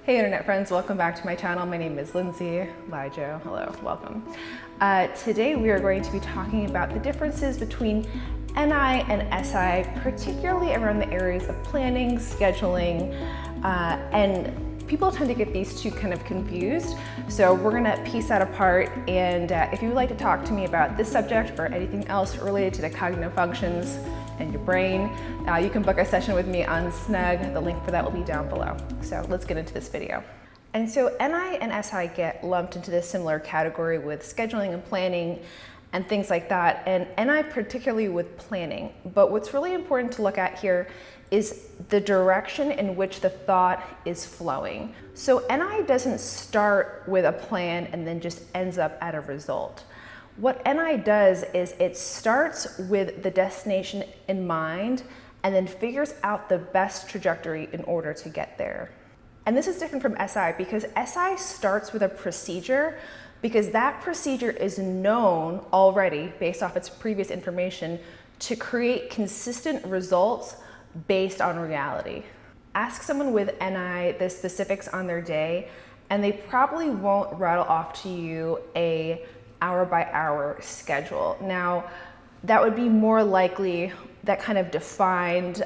Hey internet friends, welcome back to my channel. My name is Lindsay, LiJo. Hello, welcome. Today we are going to be talking about the differences between NI and SI, particularly around the areas of planning, scheduling, and people tend to get these two kind of confused. So we're gonna piece that apart, and if you would like to talk to me about this subject or anything else related to the cognitive functions and your brain, you can book a session with me on Snug. The link for that will be down below. So let's get into this video. And so NI and SI get lumped into this similar category with scheduling and planning and things like that, and NI particularly with planning. But what's really important to look at here is the direction in which the thought is flowing. So NI doesn't start with a plan and then just ends up at a result. What NI does is it starts with the destination in mind and then figures out the best trajectory in order to get there. And this is different from SI because SI starts with a procedure because that procedure is known already based off its previous information to create consistent results based on reality. Ask someone with NI the specifics on their day and they probably won't rattle off to you a hour-by-hour schedule. Now, that would be more likely that kind of defined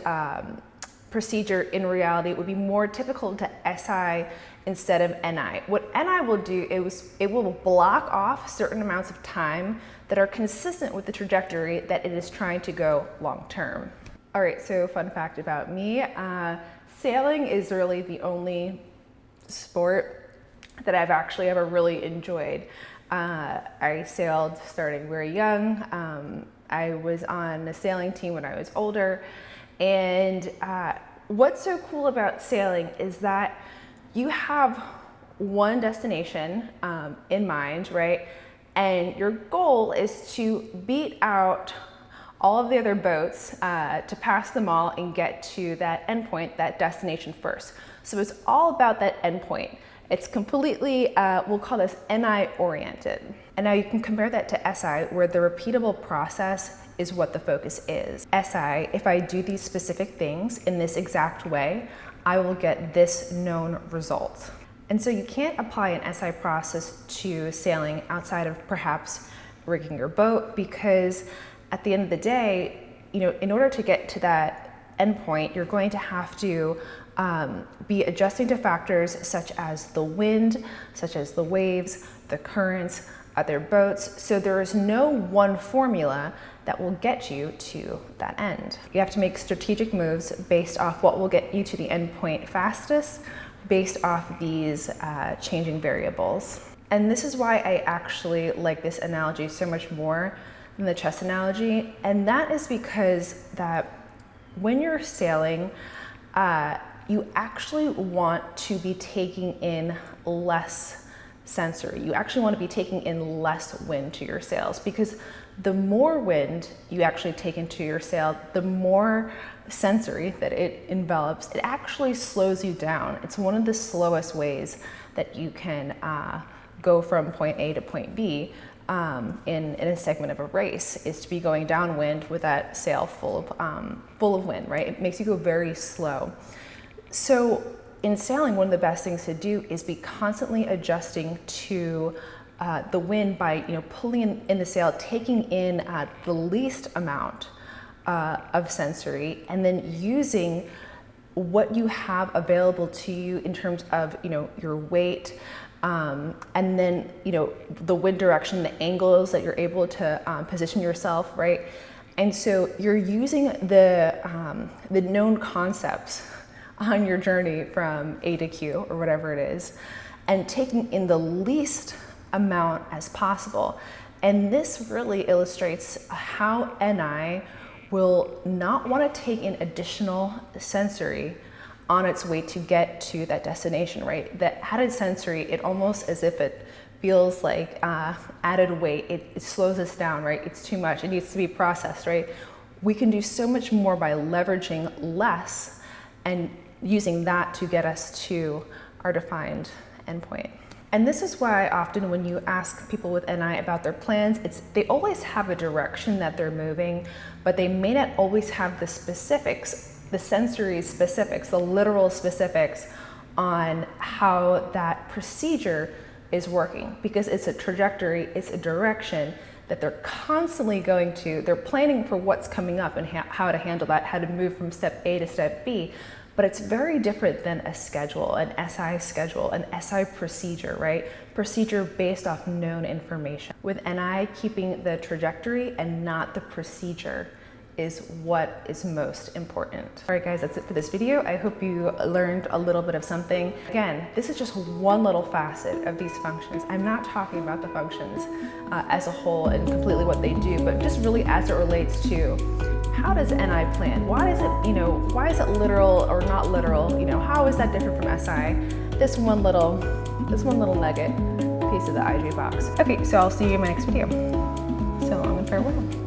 procedure in reality. It would be more typical to SI instead of NI. What NI will do is it will block off certain amounts of time that are consistent with the trajectory that it is trying to go long-term. All right, so fun fact about me, sailing is really the only sport that I've actually ever really enjoyed. I sailed starting very young. I was on the sailing team when I was older. And what's so cool about sailing is that you have one destination in mind, right? And your goal is to beat out all of the other boats to pass them all and get to that endpoint, that destination first. So it's all about that endpoint. It's completely, we'll call this NI oriented. And now you can compare that to SI, where the repeatable process is what the focus is. SI, if I do these specific things in this exact way, I will get this known result. And so you can't apply an SI process to sailing outside of perhaps rigging your boat, because at the end of the day, you know, in order to get to that endpoint, you're going to have to be adjusting to factors such as the wind, such as the waves, the currents, other boats. So there is no one formula that will get you to that end. You have to make strategic moves based off what will get you to the end point fastest, based off these changing variables. And this is why I actually like this analogy so much more than the chess analogy. And that is because that when you're sailing, you actually want to be taking in less sensory. You actually want to be taking in less wind to your sails, because the more wind you actually take into your sail, the more sensory that it envelops, it actually slows you down. It's one of the slowest ways that you can go from point A to point B in a segment of a race, is to be going downwind with that sail full of wind, right? It makes you go very slow. So in sailing, one of the best things to do is be constantly adjusting to the wind by, you know, pulling in the sail, taking in the least amount of sensory, and then using what you have available to you in terms of, you know, your weight, and then, you know, the wind direction, the angles that you're able to position yourself, right? And so you're using the known concepts on your journey from A to Q or whatever it is, and taking in the least amount as possible. And this really illustrates how NI will not want to take in additional sensory on its way to get to that destination, right? That added sensory, it almost as if it feels like added weight. It slows us down, right? It's too much. It needs to be processed, right? We can do so much more by leveraging less and using that to get us to our defined endpoint. And this is why often when you ask people with NI about their plans, they always have a direction that they're moving, but they may not always have the specifics, the sensory specifics, the literal specifics on how that procedure is working, because it's a trajectory, it's a direction that they're constantly they're planning for what's coming up and how to handle that, how to move from step A to step B. But it's very different than a schedule, an SI procedure, right? Procedure based off known information. With NI, keeping the trajectory and not the procedure is what is most important. All right guys, that's it for this video. I hope you learned a little bit of something. Again, this is just one little facet of these functions. I'm not talking about the functions as a whole and completely what they do, but just really as it relates to how does NI plan? Why is it, why is it literal or not literal? How is that different from SI? This one little nugget piece of the IJ box. Okay, so I'll see you in my next video. So long and farewell.